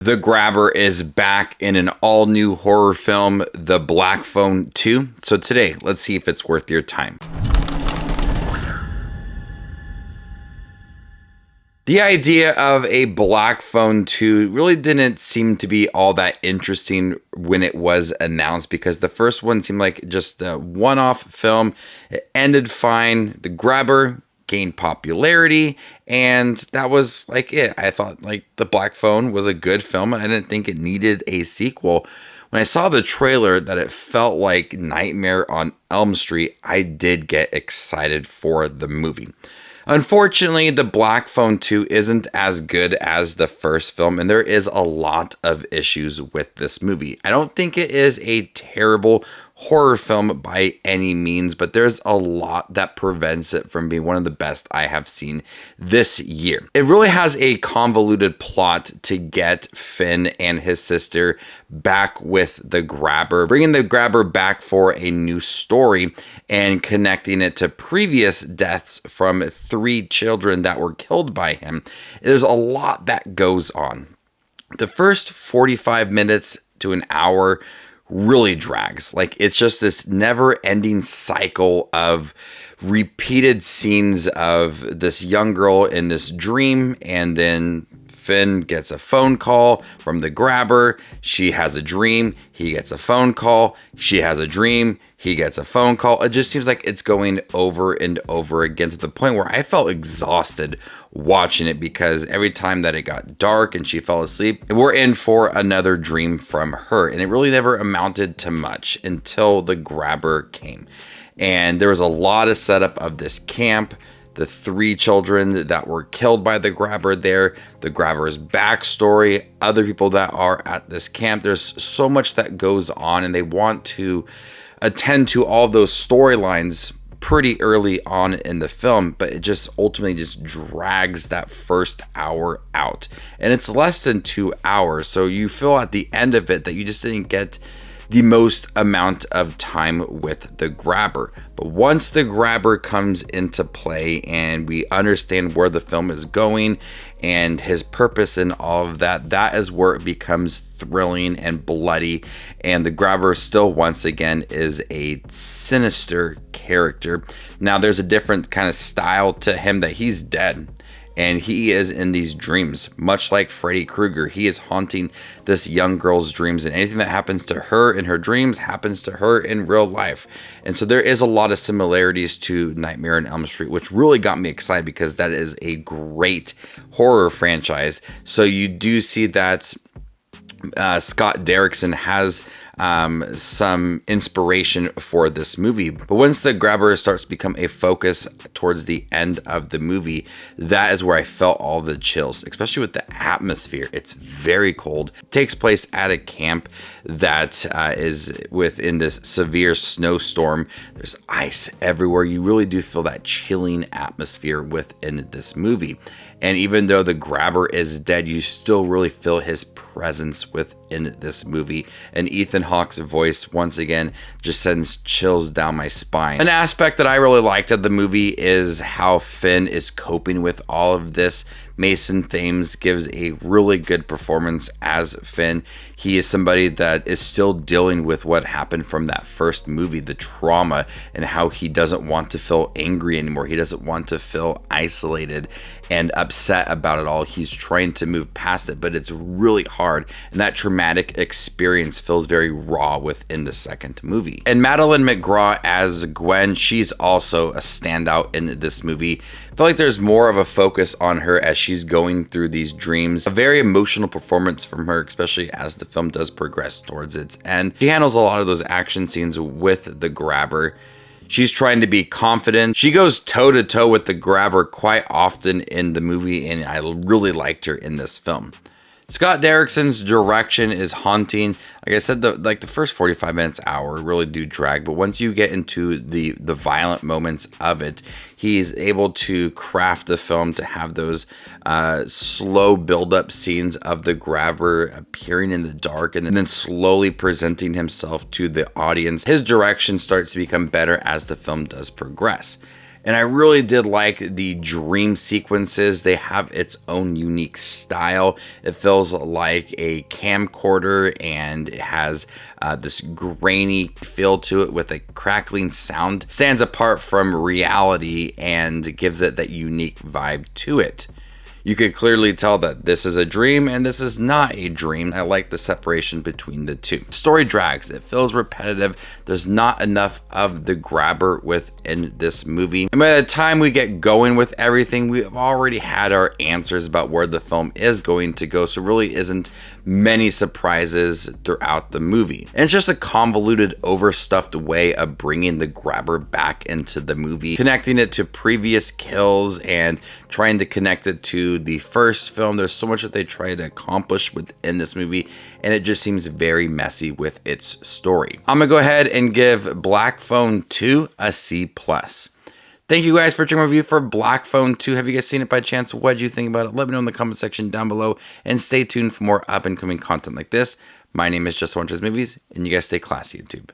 The Grabber is back in an all-new horror film, The Black Phone 2. So today, let's see if it's worth your time. The idea of a Black Phone 2 really didn't seem to be all that interesting when it was announced, because the first one seemed like just a one-off film. It ended fine. The Grabber gained popularity, and that was like it. I thought like The Black Phone was a good film, and I didn't think it needed a sequel. When I saw the trailer that it felt like Nightmare on Elm Street, I did get excited for the movie. Unfortunately, The Black Phone 2 isn't as good as the first film, and there is a lot of issues with this movie. I don't think it is a terrible horror film by any means, but there's a lot that prevents it from being one of the best I have seen this year. It really has a convoluted plot to get Finn and his sister back with the Grabber, bringing the Grabber back for a new story and connecting it to previous deaths from 3 children that were killed by him. There's a lot that goes on. The first 45 minutes to an hour really drags. Like, it's just this never-ending cycle of repeated scenes of this young girl in this dream, and then Finn gets a phone call from the Grabber. She has a dream. He gets a phone call. She has a dream. He gets a phone call. It just seems like it's going over and over again, to the point where I felt exhausted watching it, because every time that it got dark and she fell asleep, we're in for another dream from her. And it really never amounted to much until the Grabber came. And there was a lot of setup of this camp, the 3 children that were killed by the Grabber there, the Grabber's backstory, other people that are at this camp. There's so much that goes on, and they want to attend to all those storylines pretty early on in the film, but it just ultimately just drags that first hour out. And it's less than 2 hours, so you feel at the end of it that you just didn't get the most amount of time with the Grabber. But once the Grabber comes into play and we understand where the film is going and his purpose and all of that, that is where it becomes thrilling and bloody. And the Grabber still, once again, is a sinister character. Now, there's a different kind of style to him, that he's dead. And he is in these dreams, much like Freddy Krueger. He is haunting this young girl's dreams, and anything that happens to her in her dreams happens to her in real life. And so there is a lot of similarities to Nightmare on Elm Street, which really got me excited, because that is a great horror franchise. So you do see that Scott Derrickson has some inspiration for this movie. But once the Grabber starts to become a focus towards the end of the movie, that is where I felt all the chills, especially with the atmosphere. It's very cold. It takes place at a camp that is within this severe snowstorm. There's ice everywhere. You really do feel that chilling atmosphere within this movie. And even though the Grabber is dead, you still really feel his presence within this movie. And Ethan Hawke's voice, once again, just sends chills down my spine. An aspect that I really liked of the movie is how Finn is coping with all of this. Mason Thames gives a really good performance as Finn. He is somebody that is still dealing with what happened from that first movie, the trauma, and how he doesn't want to feel angry anymore. He doesn't want to feel isolated and upset about it all. He's trying to move past it, but it's really hard. And that traumatic experience feels very raw within the second movie. And Madeline McGraw as Gwen, she's also a standout in this movie. I feel like there's more of a focus on her as she's going through these dreams. A very emotional performance from her, especially as the film does progress towards its end. She handles a lot of those action scenes with the Grabber. She's trying to be confident. She goes toe to toe with the Grabber quite often in the movie, and I really liked her in this film. Scott Derrickson's direction is haunting. Like I said, the first 45 minutes, hour really do drag, but once you get into the violent moments of it, he's able to craft the film to have those slow build-up scenes of the Grabber appearing in the dark and then slowly presenting himself to the audience. His direction starts to become better as the film does progress. And I really did like the dream sequences. They have its own unique style. It feels like a camcorder, and it has this grainy feel to it with a crackling sound. Stands apart from reality and gives it that unique vibe to it. You could clearly tell that this is a dream and this is not a dream. I like the separation between the two. Story drags. It feels repetitive. There's not enough of the grabber within this movie. And by the time we get going with everything, we've already had our answers about where the film is going to go. So really isn't many surprises throughout the movie. And it's just a convoluted, overstuffed way of bringing the grabber back into the movie, connecting it to previous kills and trying to connect it to the first film. There's so much that they try to accomplish within this movie, and it just seems very messy with its story. I'm gonna go ahead and give Black Phone 2 a C+. Thank you guys for checking my review for Black Phone 2. Have you guys seen it by chance? What did you think about it? Let me know in the comment section down below, and stay tuned for more up and coming content like this. My name is Just Watches Movies, and you guys stay classy, YouTube.